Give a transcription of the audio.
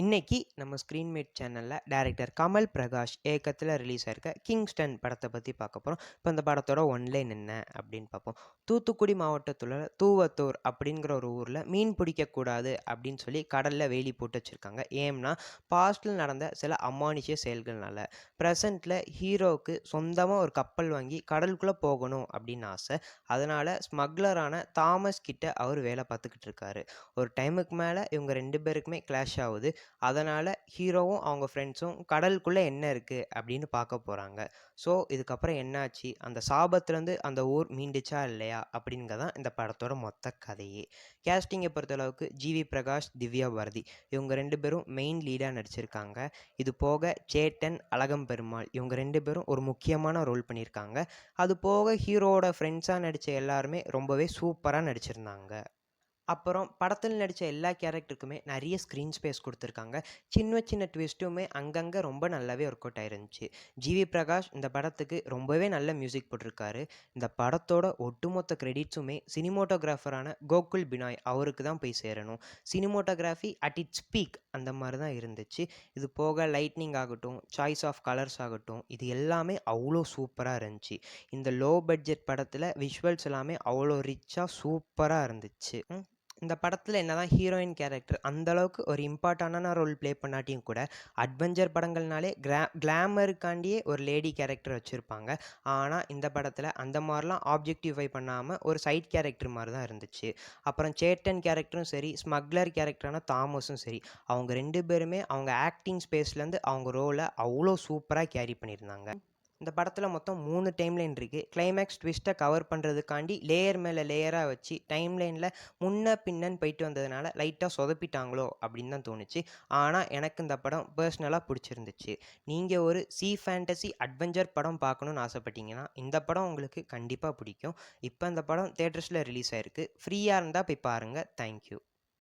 இன்னைக்கு நம்ம ஸ்க்ரீன்மேட் சேனல்ல டைரக்டர் கமல் பிரகாஷ் இயக்கத்துல ரிலீஸ் ஆயிருக்க கிங்ஸ்டன் படத்த பத்தி பார்க்க போறோம். இப்ப இந்த படத்தோட ஒன்லைன் என்ன அப்படின்னு பார்ப்போம். தூத்துக்குடி மாவட்டத்துல தூவத்தூர் அப்படிங்கிற ஒரு ஊர்ல மீன் பிடிக்கக்கூடாது அப்படின்னு சொல்லி கடல்ல வேலி போட்டு வச்சிருக்காங்க. ஏம்னா பாஸ்ட்ல நடந்த சில அமானுஷ்ய செயல்கள்னால. பிரசன்ட்ல ஹீரோவுக்கு சொந்தமா ஒரு கப்பல் வாங்கி கடலுக்குள்ள போகணும் அப்படின்னு ஆசை. அதனால ஸ்மக்லரான தாமஸ் கிட்ட அவர் வேலை பார்த்துக்கிட்டு இருக்காரு. ஒரு டைமுக்கு மேல இவங்க 2 பேருக்குமே கிளாஷ் ஆவுது. அதனால ஹீரோவும் அவங்க ஃப்ரெண்ட்ஸும் கடலுக்குள்ள என்ன இருக்கு அப்படின்னு பார்க்க போறாங்க. ஸோ இதுக்கப்புறம் என்னாச்சு? அந்த சாபத்துலேருந்து அந்த ஊர் மீண்டுச்சா இல்லையா? அப்படிங்கிறது தான் இந்த படத்தோட மொத்த கதையே. கேஸ்டிங்கை பொறுத்தளவுக்கு ஜிவி பிரகாஷ், திவ்யா பாரதி இவங்க 2 பேரும் மெயின் லீடா நடிச்சிருக்காங்க. இது போக சேட்டன், அழகம் பெருமாள் இவங்க 2 பேரும் ஒரு முக்கியமான ரோல் பண்ணியிருக்காங்க. அது போக ஹீரோவோட ஃப்ரெண்ட்ஸா நடிச்ச எல்லாருமே ரொம்பவே சூப்பரா நடிச்சிருந்தாங்க. அப்புறம் படத்தில் நடித்த எல்லா கேரக்டருக்குமே நிறைய ஸ்க்ரீன் ஸ்பேஸ் கொடுத்துருக்காங்க. சின்ன சின்ன ட்விஸ்ட்டுமே அங்கங்கே ரொம்ப நல்லாவே ஒர்க் அவுட் ஆயிருந்துச்சு. ஜிவி பிரகாஷ் இந்த படத்துக்கு ரொம்பவே நல்ல மியூசிக் போட்டிருக்காரு. இந்த படத்தோட ஒட்டுமொத்த கிரெடிட்ஸுமே சினிமோட்டோகிராஃபரான கோகுல் பினாய் அவருக்கு தான் போய் சேரணும். சினிமோட்டோகிராஃபி அட் இட்ஸ் பீக் அந்த மாதிரி தான் இருந்துச்சு. இது போக லைட்னிங் ஆகட்டும், சாய்ஸ் ஆஃப் கலர்ஸ் ஆகட்டும், இது எல்லாமே அவ்வளோ சூப்பராக இருந்துச்சு. இந்த லோ பட்ஜெட் படத்தில் விஷுவல்ஸ் எல்லாமே அவ்வளோ ரிச்சாக சூப்பராக இருந்துச்சு. இந்த படத்தில் என்னதான் ஹீரோயின் கேரக்டர் அந்த அளவுக்கு ஒரு இம்பார்ட்டண்டான ரோல் ப்ளே பண்ணாட்டியும் கூட அட்வென்ச்சர் படங்கள்னாலே கிளாமருக்காண்டியே ஒரு லேடி கேரக்டர் வச்சுருப்பாங்க. ஆனால் இந்த படத்தில் அந்த மாதிரிலாம் ஆப்ஜெக்டிஃபை பண்ணாமல் ஒரு சைட் கேரக்டர் மாதிரி தான் இருந்துச்சு. அப்புறம் சேட்டன் கேரக்டரும் சரி, ஸ்மக்லர் கேரக்டரான தாமஸும் சரி, அவங்க 2 பேருமே அவங்க ஆக்டிங் ஸ்பேஸ்லேருந்து அவங்க ரோலை அவ்வளோ சூப்பராக கேரி பண்ணியிருந்தாங்க. இந்த படத்தில் மொத்தம் 3 டைம்லைன் இருக்குது. கிளைமேக்ஸ் ட்விஸ்ட்டை கவர் பண்ணுறதுக்காண்டி லேயர் மேலே லேயராக வச்சு டைம்லைனில் முன்ன பின்னன்னு போயிட்டு வந்ததுனால லைட்டாக சொதப்பிட்டாங்களோ அப்படின்னு தான் தோணுச்சு. ஆனால் எனக்கு இந்த படம் பர்சனலாக பிடிச்சிருந்துச்சு. நீங்கள் ஒரு ஃபேண்டசி அட்வென்ச்சர் படம் பார்க்கணுன்னு ஆசைப்பட்டீங்கன்னா இந்த படம் உங்களுக்கு கண்டிப்பாக பிடிக்கும். இப்போ இந்த படம் தேட்டர்ஸில் ரிலீஸ் ஆயிருக்கு. ஃப்ரீயாக இருந்தால் போய் பாருங்கள். தேங்க்யூ.